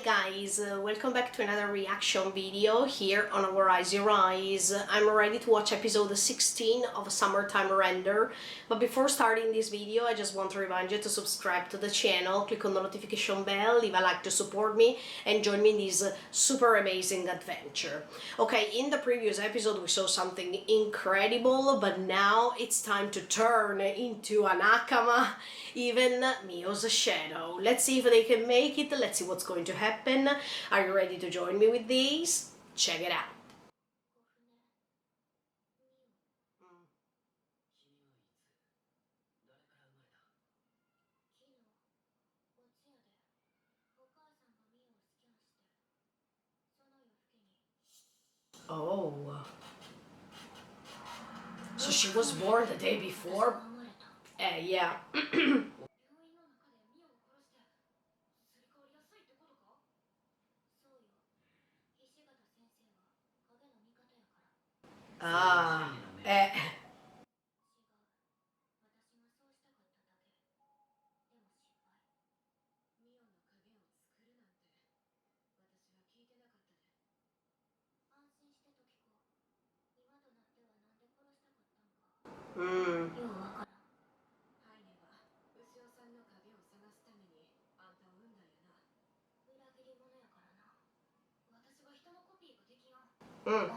guys, welcome back to another reaction video here on Our Eyes Your Eyes. I'm ready to watch episode 16 of Summertime Render, but before starting this video I just want to remind you to subscribe to the channel, click on the notification bell, leave a like to support me and join me in this super amazing adventure. Okay, in the previous episode we saw something incredible, but now it's time to turn into an Akama, even Mio's shadow. Let's see if they can make it, let's see what's going to happen. Are you ready to join me with these? Check it out. Oh, so she was born the day before? Yeah. Ah, mm. Mm.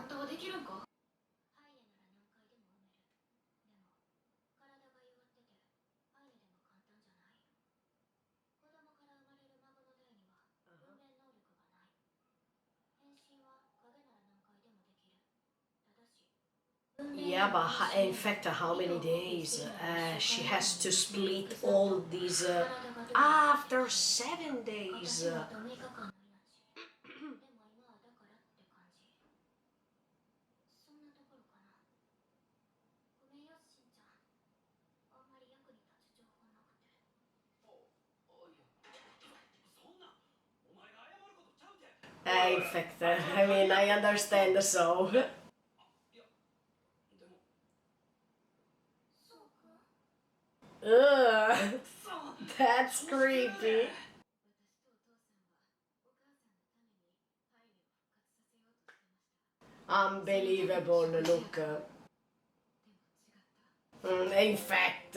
Yeah, but in fact, how many days? She has to split all these after 7 days. In fact, I mean, I understand so. Ugh, that's creepy. Unbelievable, look. In fact,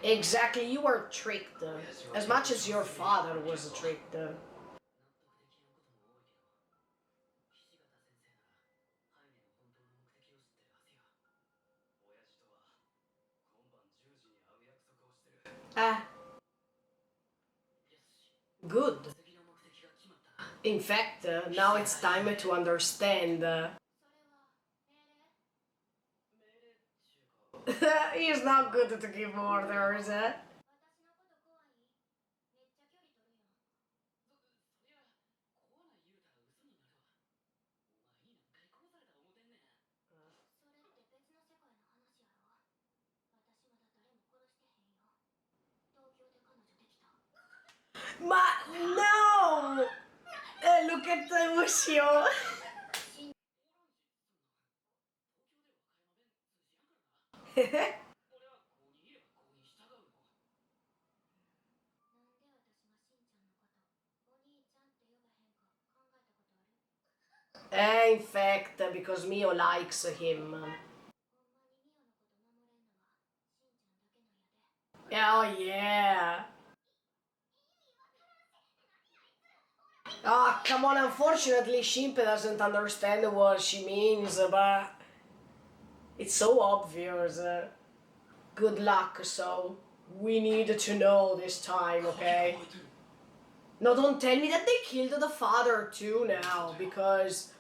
exactly, you were tricked. As much as your father was tricked. Ah, good. In fact, now it's time to understand. He's not good to give orders. Ma no! Look at the Mushio! In fact, because Mio likes him. Oh yeah! Oh, come on, unfortunately Shimpe doesn't understand what she means, but it's so obvious. Good luck, so we need to know this time, okay? No, don't tell me that they killed the father too now, because...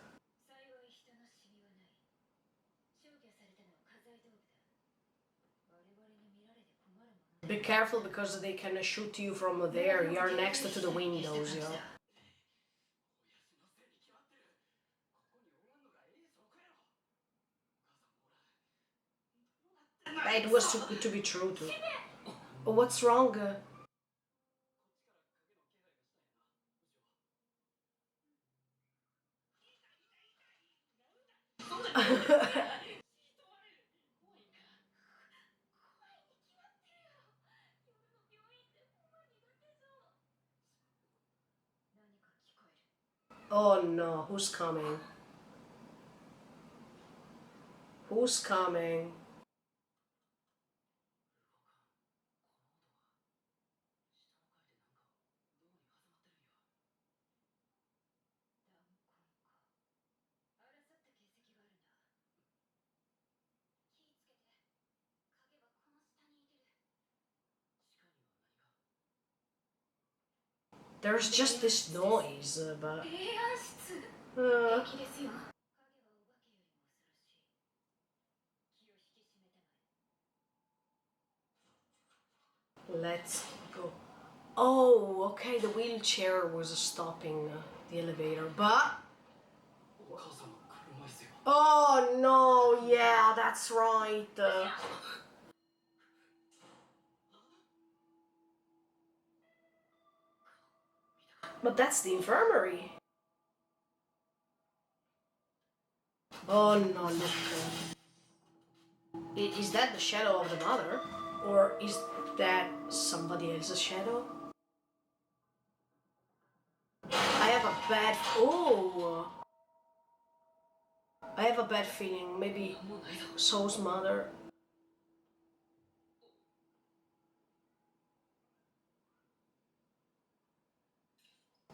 Be careful, because they can shoot you from there. You're next to the windows, you know. It was too good to be true too. What's wrong? Oh no, who's coming? Who's coming? There's just this noise, but... Uh, let's go. Oh, okay, the wheelchair was stopping the elevator, but... Oh no, yeah, that's right. But that's the infirmary. Oh no, look. Is that the shadow of the mother? Or is that somebody else's shadow? I have a bad... Oh! I have a bad feeling. Maybe Soul's mother.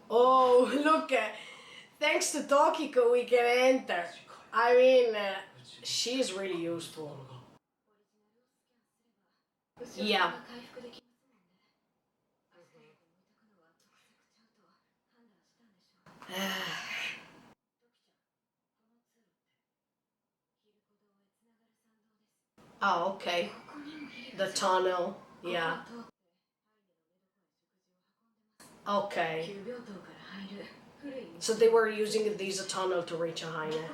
Oh, look! Thanks to Tokiko we can enter. I mean, she's really useful. Yeah. Oh, okay. The tunnel. Yeah. Okay. So they were using this tunnel to reach a Haine.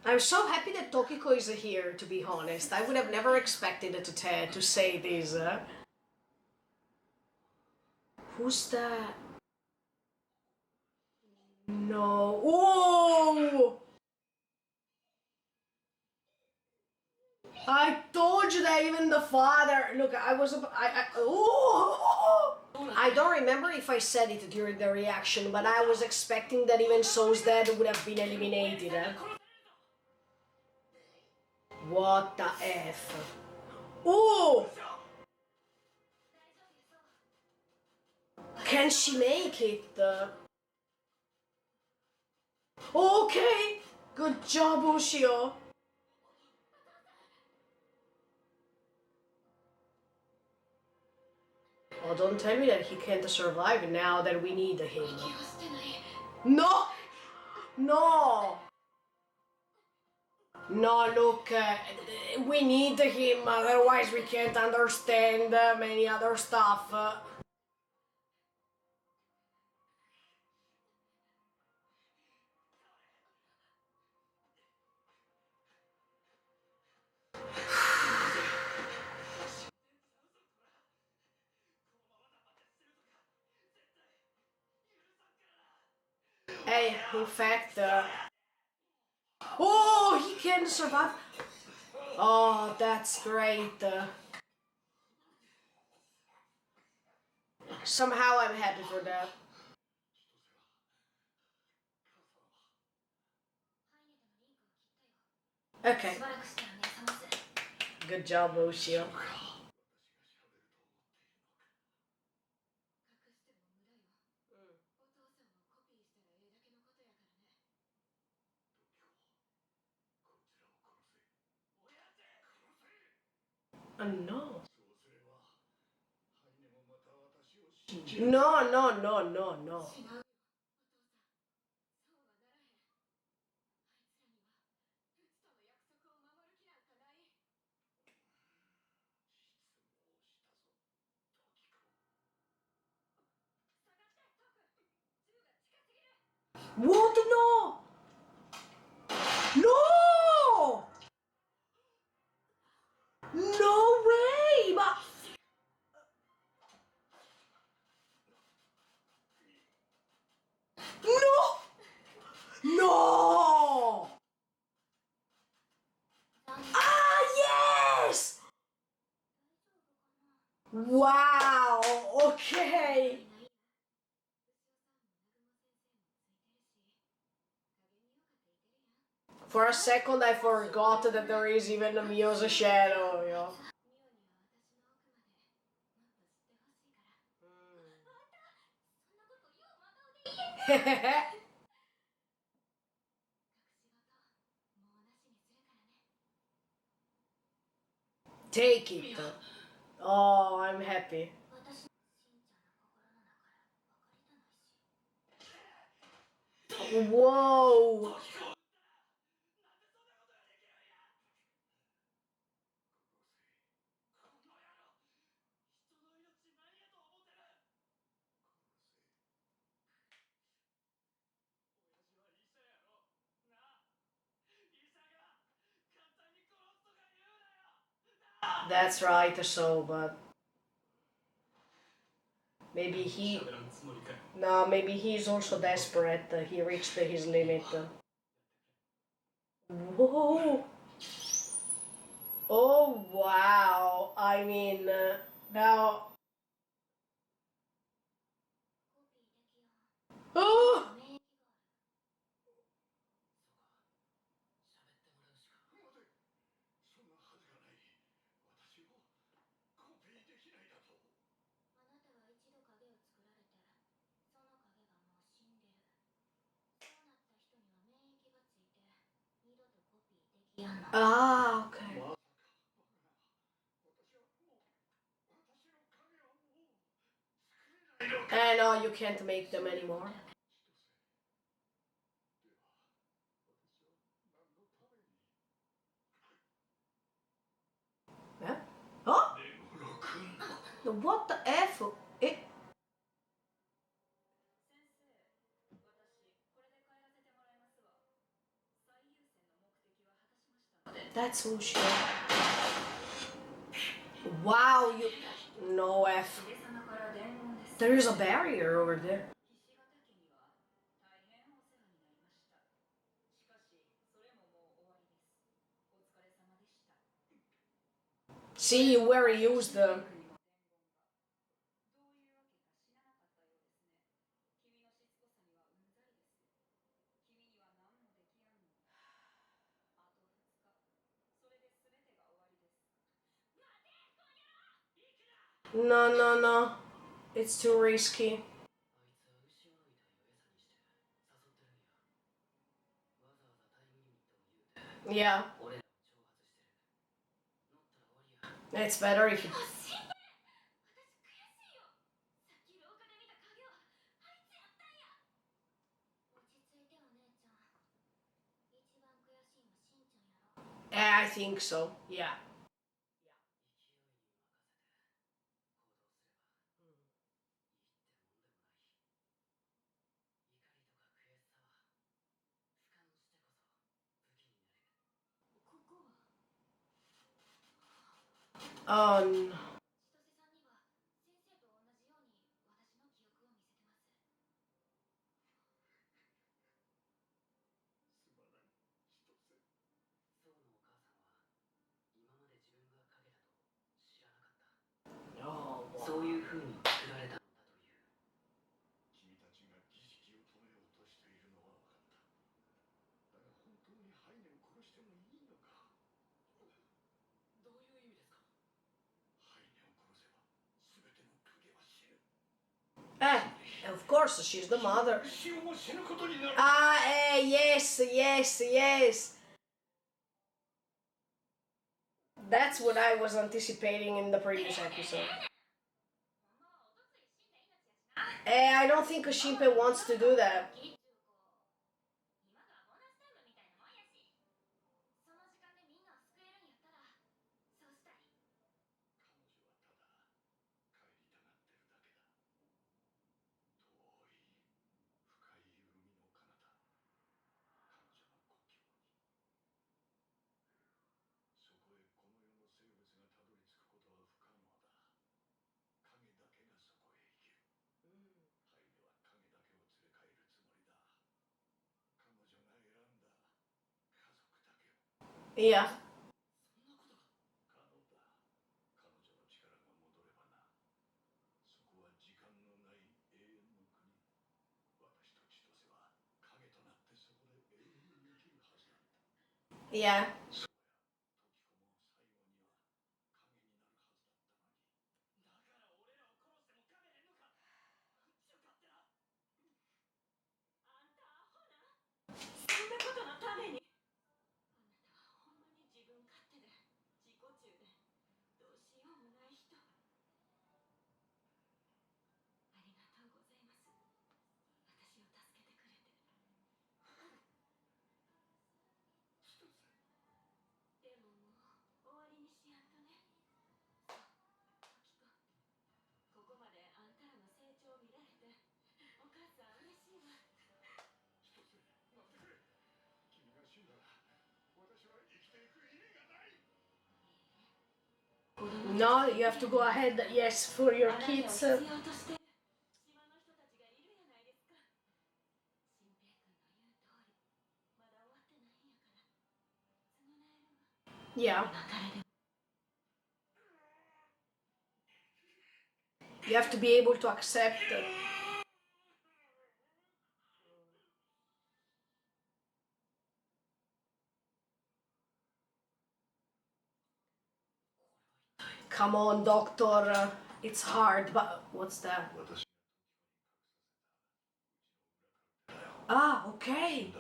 I'm so happy that Tokiko is here, to be honest. I would have never expected it to say this. Who's that? No. Oh! I told you that even the father. Look, oh! I don't remember if I said it during the reaction, but I was expecting that even Soul's dad would have been eliminated. What the F? Oh! Can she make it? Okay! Good job, Ushio. Oh, don't tell me that he can't survive now that we need him. No! No! No, look, we need him, otherwise we can't understand many other stuff. Hey, in fact, oh, he can survive. Oh, that's great. Somehow I'm happy for that. Okay. Good job, Ushio. No. No, no, no, no, no. What? No! No! No way! But... No! No! Ah, yes! Okay. For a second I forgot that there is even a Mio's shadow, yo. Take it. Oh, I'm happy. Whoa. That's right, so, but maybe he... No, maybe he's also desperate. He reached his limit. Whoa! Oh, wow. I mean, now... Oh! Ah, okay. No, you can't make them anymore. Yeah? Oh? What the F? It... That's bullshit. Wow, you... No F. There is a barrier over there. See, you where he used them. No, no, no. It's too risky. Yeah. It's better if you... I think so, yeah. No. Oh, wow. Of course, she's the mother. Yes, yes, yes. That's what I was anticipating in the previous episode. I don't think Shinpei wants to do that. Yeah. Yeah. No, you have to go ahead, yes, for your kids. Yeah. You have to be able to accept. Come on, doctor. It's hard, but what's that? Ah, okay.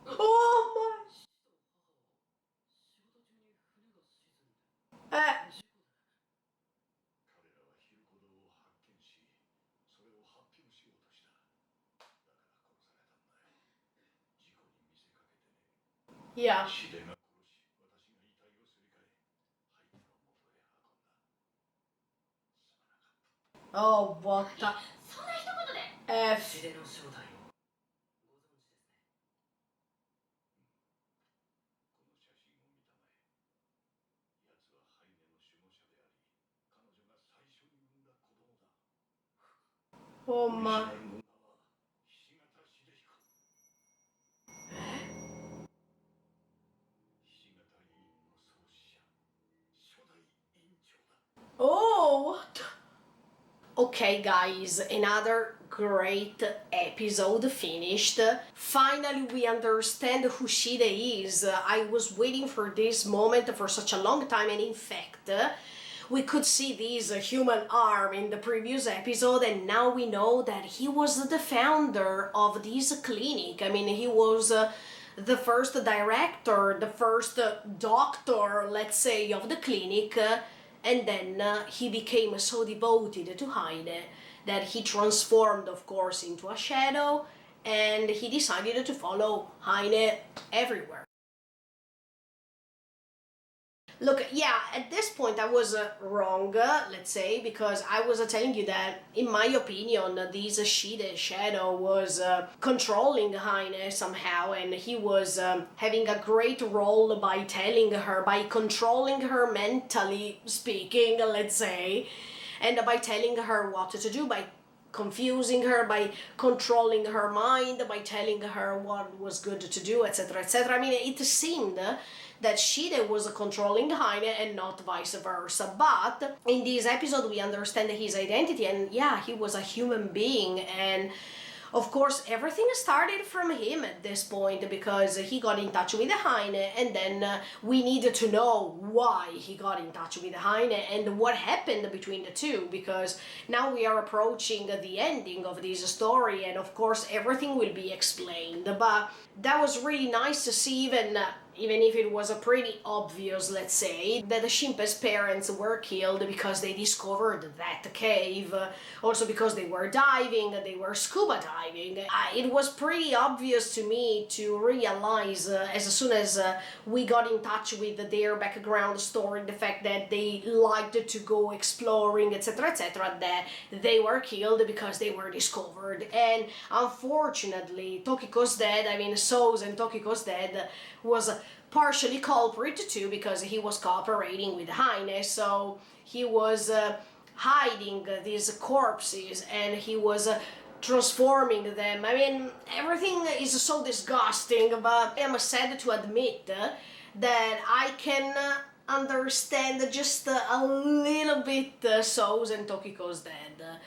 Oh my. Yeah. Oh, what the F. Oh my. Oh, what? Okay, guys, another great episode finished. Finally, we understand who Shide is. I was waiting for this moment for such a long time, and in fact, we could see this human arm in the previous episode, and now we know that he was the founder of this clinic. I mean, he was. The first director, the first doctor, let's say, of the clinic, and then he became so devoted to Heine that he transformed, of course, into a shadow, and he decided to follow Heine everywhere. Look, yeah, at this point I was wrong, let's say, because I was telling you that, in my opinion, this Shide shadow was controlling Heine somehow, and he was having a great role by telling her, by controlling her mentally speaking, let's say, and by telling her what to do, by confusing her, by controlling her mind, by telling her what was good to do, etc., etc. I mean, it seemed that Shide was controlling Heine and not vice versa. But in this episode, we understand his identity, and yeah, he was a human being, and of course, everything started from him at this point because he got in touch with Heine, and then we needed to know why he got in touch with Heine and what happened between the two, because now we are approaching the ending of this story, and of course, everything will be explained. But that was really nice to see, even if it was a pretty obvious, let's say, that the Shinpei's parents were killed because they discovered that cave, also because they were diving, they were scuba diving. It was pretty obvious to me to realize as soon as we got in touch with their background story, the fact that they liked to go exploring, etc., etc., that they were killed because they were discovered. And unfortunately, Tokiko's dead, I mean, Sou's Tokiko's dead was partially culprit too, because he was cooperating with Heine, so he was hiding these corpses, and he was transforming them. I mean, everything is so disgusting, but I'm sad to admit that I can understand just a little bit Sou's and Tokiko's dad.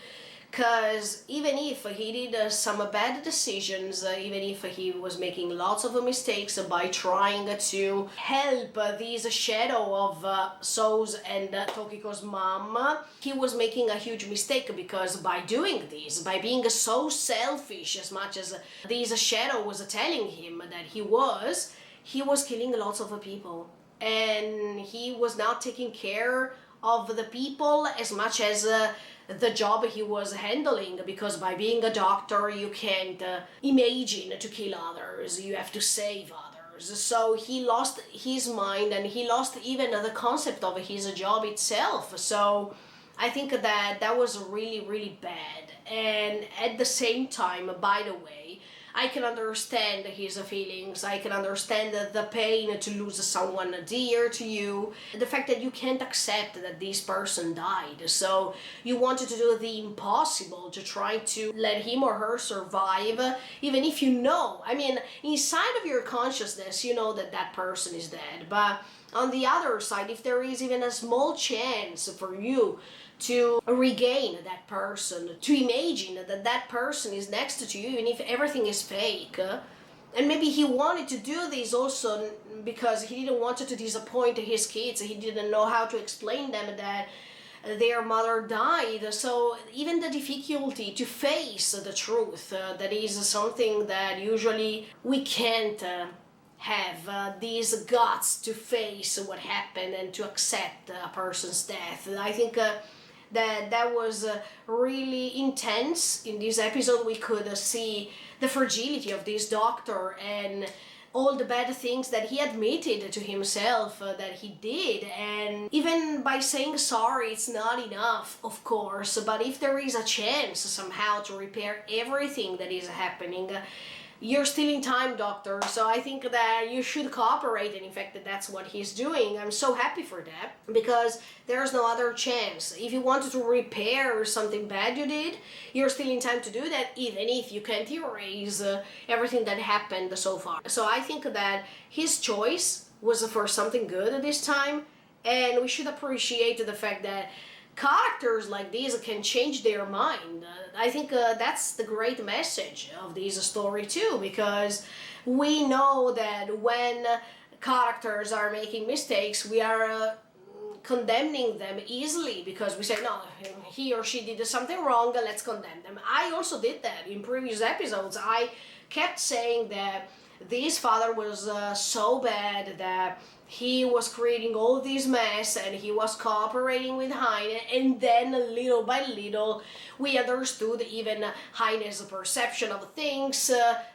Because even if he did some bad decisions, even if he was making lots of mistakes by trying to help this shadow of Sou's and Tokiko's mom, he was making a huge mistake, because by doing this, by being so selfish as much as this shadow was telling him that he was killing lots of people. And he was not taking care of the people as much as the job he was handling, because by being a doctor you can't imagine to kill others, you have to save others. So he lost his mind, and he lost even the concept of his job itself. So I think that was really, really bad. And at the same time, by the way, I can understand his feelings, I can understand the pain to lose someone dear to you, the fact that you can't accept that this person died, so you wanted to do the impossible to try to let him or her survive, even if you know, I mean, inside of your consciousness you know that that person is dead, but on the other side, if there is even a small chance for you to regain that person, to imagine that that person is next to you, even if everything is fake. And maybe he wanted to do this also because he didn't want to disappoint his kids. He didn't know how to explain them that their mother died. So even the difficulty to face the truth, that is something that usually we can't have these guts to face what happened and to accept a person's death. I think that was really intense. In this episode we could see the fragility of this doctor and all the bad things that he admitted to himself that he did, and even by saying sorry it's not enough, of course, but if there is a chance somehow to repair everything that is happening, you're still in time, doctor, so I think that you should cooperate, and in fact that's what he's doing. I'm so happy for that, because there's no other chance. If you wanted to repair something bad you did, you're still in time to do that, even if you can't erase everything that happened so far. So I think that his choice was for something good this time, and we should appreciate the fact that characters like these can change their mind. I think that's the great message of this story too, because we know that when characters are making mistakes, we are condemning them easily, because we say, no, he or she did something wrong, let's condemn them. I also did that in previous episodes. I kept saying that this father was so bad that he was creating all this mess and he was cooperating with Heine, and then little by little we understood even Heine's perception of things,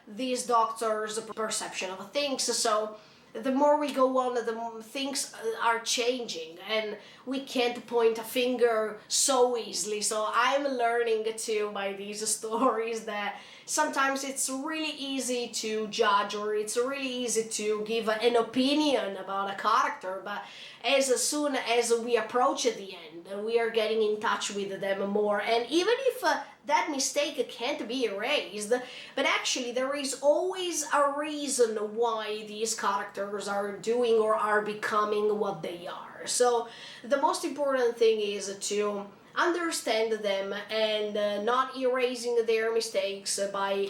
these doctors' perception of things. So the more we go on, the more things are changing, and we can't point a finger so easily. So I'm learning too by these stories that sometimes it's really easy to judge, or it's really easy to give an opinion about a character, but as soon as we approach the end, we are getting in touch with them more. And even if that mistake can't be erased, but actually there is always a reason why these characters are doing or are becoming what they are. So the most important thing is to understand them and not erasing their mistakes by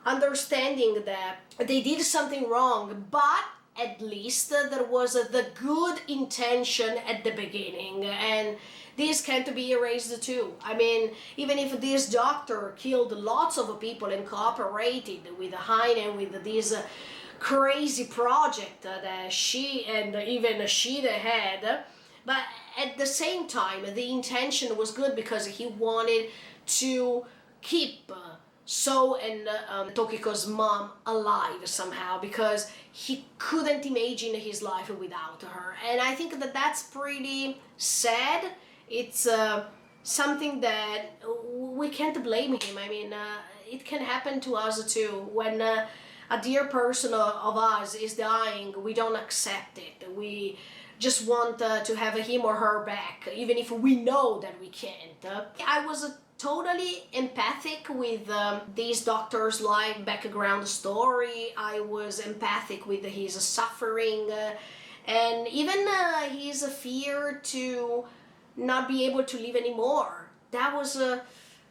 understanding that they did something wrong, but at least there was the good intention at the beginning, and this can't be erased too. I mean, even if this doctor killed lots of people and cooperated with Heine and with this crazy project that she and even Shida had, but at the same time the intention was good, because he wanted to keep So and Tokiko's mom alive somehow, because he couldn't imagine his life without her. And I think that that's pretty sad. It's something that we can't blame him. I mean, it can happen to us too. When a dear person of us is dying, we don't accept it. We just want to have him or her back, even if we know that we can't. I was totally empathic with this doctor's life background story. I was empathic with his suffering and even his fear to not be able to live anymore. That was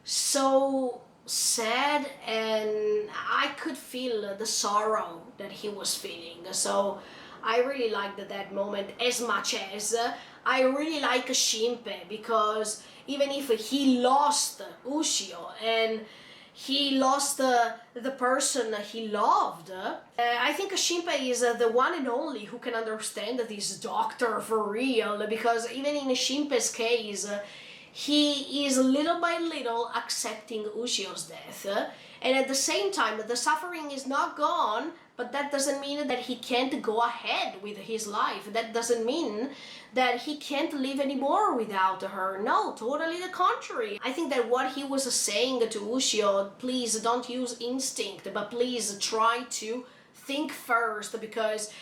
so sad, and I could feel the sorrow that he was feeling. So I really liked that moment as much as I really like Shinpei, because even if he lost Ushio and he lost the person he loved, I think Shinpei is the one and only who can understand this doctor for real, because even in Shinpei's case, he is little by little accepting Ushio's death, and at the same time the suffering is not gone, but that doesn't mean that he can't go ahead with his life. That doesn't mean that he can't live anymore without her. No, totally the contrary. I think that what he was saying to Ushio, please don't use instinct, but please try to think first, because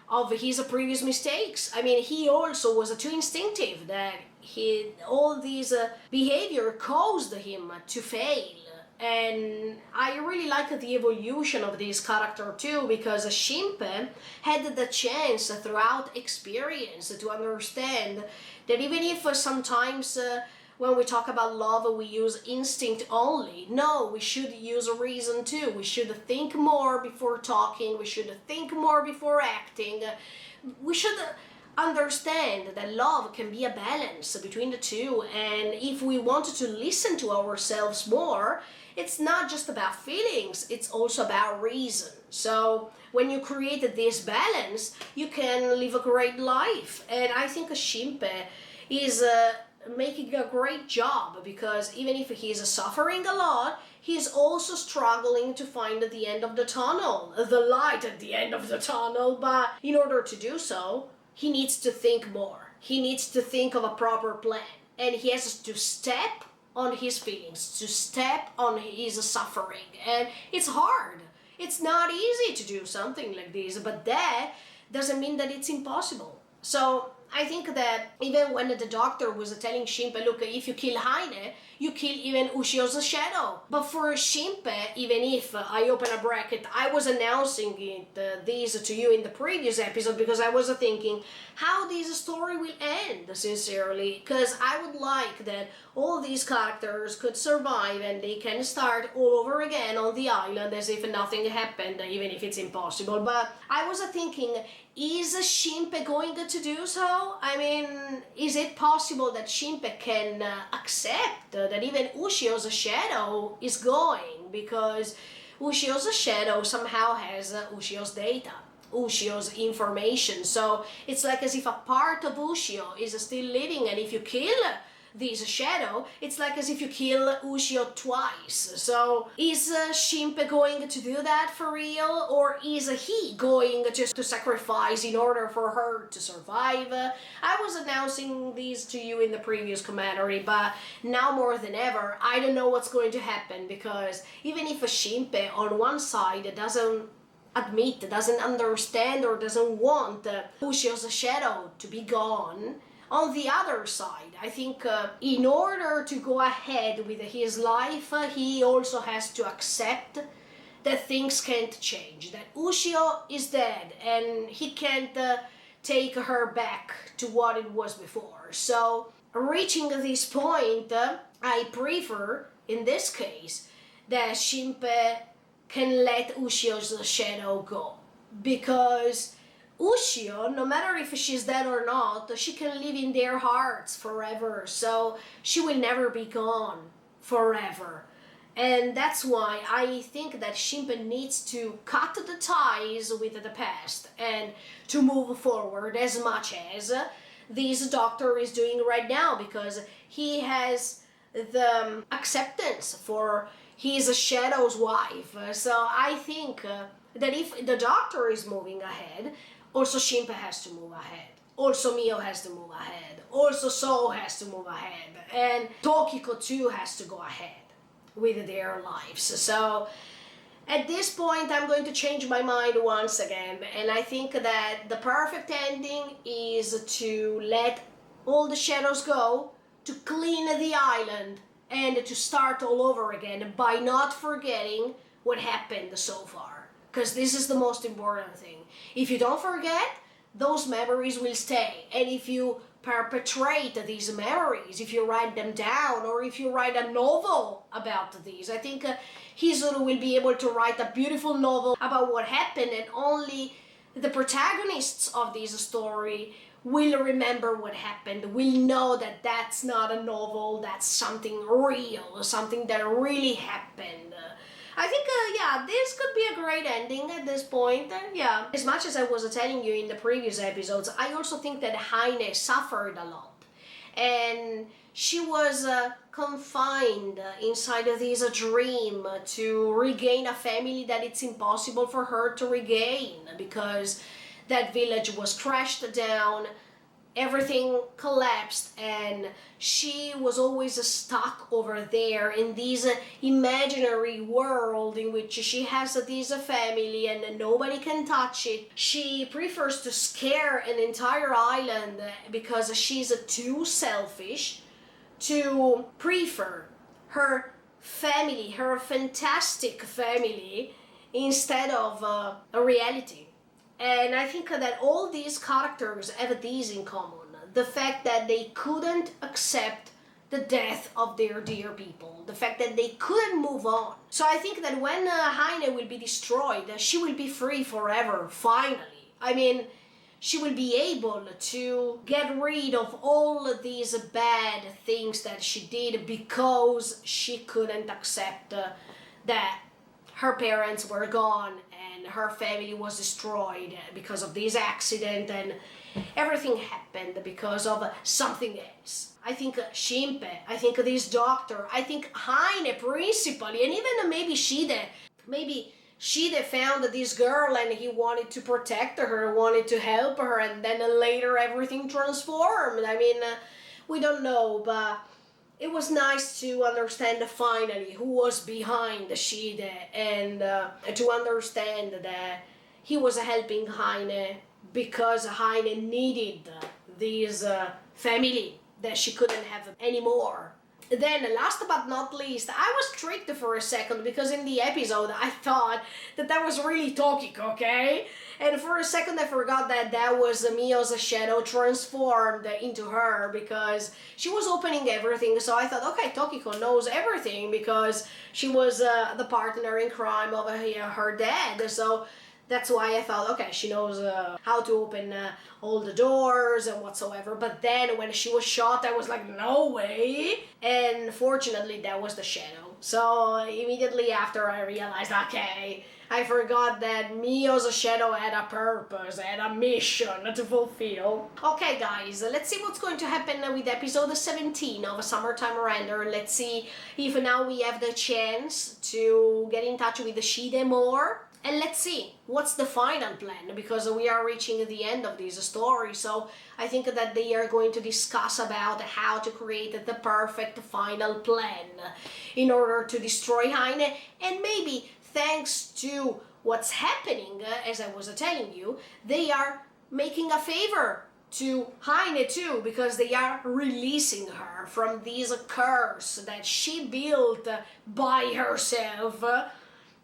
of his previous mistakes. I mean, he also was too instinctive, that all these behavior caused him to fail. And I really like the evolution of this character too, because Shinpei had the chance throughout experience to understand that even if sometimes when we talk about love we use instinct only, no, we should use reason too. We should think more before talking, we should think more before acting. We should understand that love can be a balance between the two, and if we wanted to listen to ourselves more, it's not just about feelings, it's also about reason. So when you create this balance, you can live a great life. And I think Shinpei is making a great job, because even if he's suffering a lot, he's also struggling to find the end of the tunnel, the light at the end of the tunnel. But in order to do so, he needs to think more. He needs to think of a proper plan, and he has to step on his feelings, to step on his suffering. And it's hard. It's not easy to do something like this, but that doesn't mean that it's impossible. So I think that even when the doctor was telling Shinpei, look, if you kill Heine, you kill even Ushio's shadow. But for Shinpei, even if I open a bracket, I was announcing this to you in the previous episode, because I was thinking how this story will end, sincerely, because I would like that all these characters could survive and they can start all over again on the island as if nothing happened, even if it's impossible. But I was thinking, is Shinpei going to do so? I mean, is it possible that Shinpei can accept that even Ushio's shadow is going? Because Ushio's shadow somehow has Ushio's data, Ushio's information. So it's like as if a part of Ushio is still living, and if you kill this shadow, it's like as if you kill Ushio twice. So is Shinpei going to do that for real, or is he going just to sacrifice in order for her to survive? I was announcing these to you in the previous commentary, but now more than ever, I don't know what's going to happen, because even if Shinpei on one side doesn't admit, doesn't understand, or doesn't want Ushio's shadow to be gone, on the other side, I think in order to go ahead with his life, he also has to accept that things can't change, that Ushio is dead and he can't take her back to what it was before. So reaching this point, I prefer, in this case, that Shinpei can let Ushio's shadow go, because Ushio, no matter if she's dead or not, she can live in their hearts forever, so she will never be gone forever. And that's why I think that Shinpei needs to cut the ties with the past and to move forward as much as this doctor is doing right now, because he has the acceptance for his shadow's wife. So I think that if the doctor is moving ahead, also Shinpei has to move ahead. Also Mio has to move ahead. Also So has to move ahead. And Tokiko too has to go ahead with their lives. So at this point I'm going to change my mind once again, and I think that the perfect ending is to let all the shadows go, to clean the island, and to start all over again by not forgetting what happened so far. Because this is the most important thing. If you don't forget, those memories will stay. And if you perpetrate these memories, if you write them down, or if you write a novel about these, I think Hizuru will be able to write a beautiful novel about what happened, and only the protagonists of this story will remember what happened, will know that that's not a novel, that's something real, something that really happened. I think, yeah, this could be a great ending at this point. Yeah, as much as I was telling you in the previous episodes, I also think that Heine suffered a lot. And she was confined inside of this dream to regain a family that it's impossible for her to regain, because that village was crashed down, everything collapsed, and she was always stuck over there in this imaginary world in which she has this family and nobody can touch it. She prefers to scare an entire island because she's too selfish to prefer her family, her fantastic family, instead of a reality. And I think that all these characters have this in common. The fact that they couldn't accept the death of their dear people. The fact that they couldn't move on. So I think that when Heine will be destroyed, she will be free forever, finally. I mean, she will be able to get rid of all of these bad things that she did because she couldn't accept that her parents were gone and her family was destroyed because of this accident, and everything happened because of something else. I think Shimpe, I think this doctor, I think Heine principally, and even maybe Shide found this girl and he wanted to protect her, wanted to help her, and then later everything transformed. I mean, we don't know, but it was nice to understand finally who was behind Shide, and to understand that he was helping Heine because Heine needed this family that she couldn't have anymore. Then, last but not least, I was tricked for a second because in the episode I thought that was really Tokiko, okay? And for a second I forgot that was Mio's shadow transformed into her, because she was opening everything, so I thought, okay, Tokiko knows everything because she was the partner in crime of her dad, so that's why I thought, okay, she knows how to open all the doors and whatsoever. But then when she was shot, I was like, no way. And fortunately, that was the shadow. So immediately after, I realized, okay, I forgot that Mio's shadow had a purpose, had a mission to fulfill. Okay, guys, let's see what's going to happen with episode 17 of Summertime Render. Let's see if now we have the chance to get in touch with Shide more. And let's see what's the final plan, because we are reaching the end of this story, so I think that they are going to discuss about how to create the perfect final plan in order to destroy Heine, and maybe thanks to what's happening, as I was telling you, they are making a favor to Heine too, because they are releasing her from this curse that she built by herself.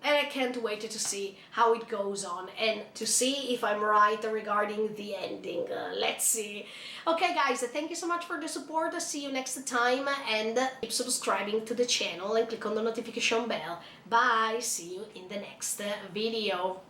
And I can't wait to see how it goes on and to see if I'm right regarding the ending. Let's see. Okay, guys, thank you so much for the support. I'll see you next time, and keep subscribing to the channel and click on the notification bell. Bye. See you in the next video.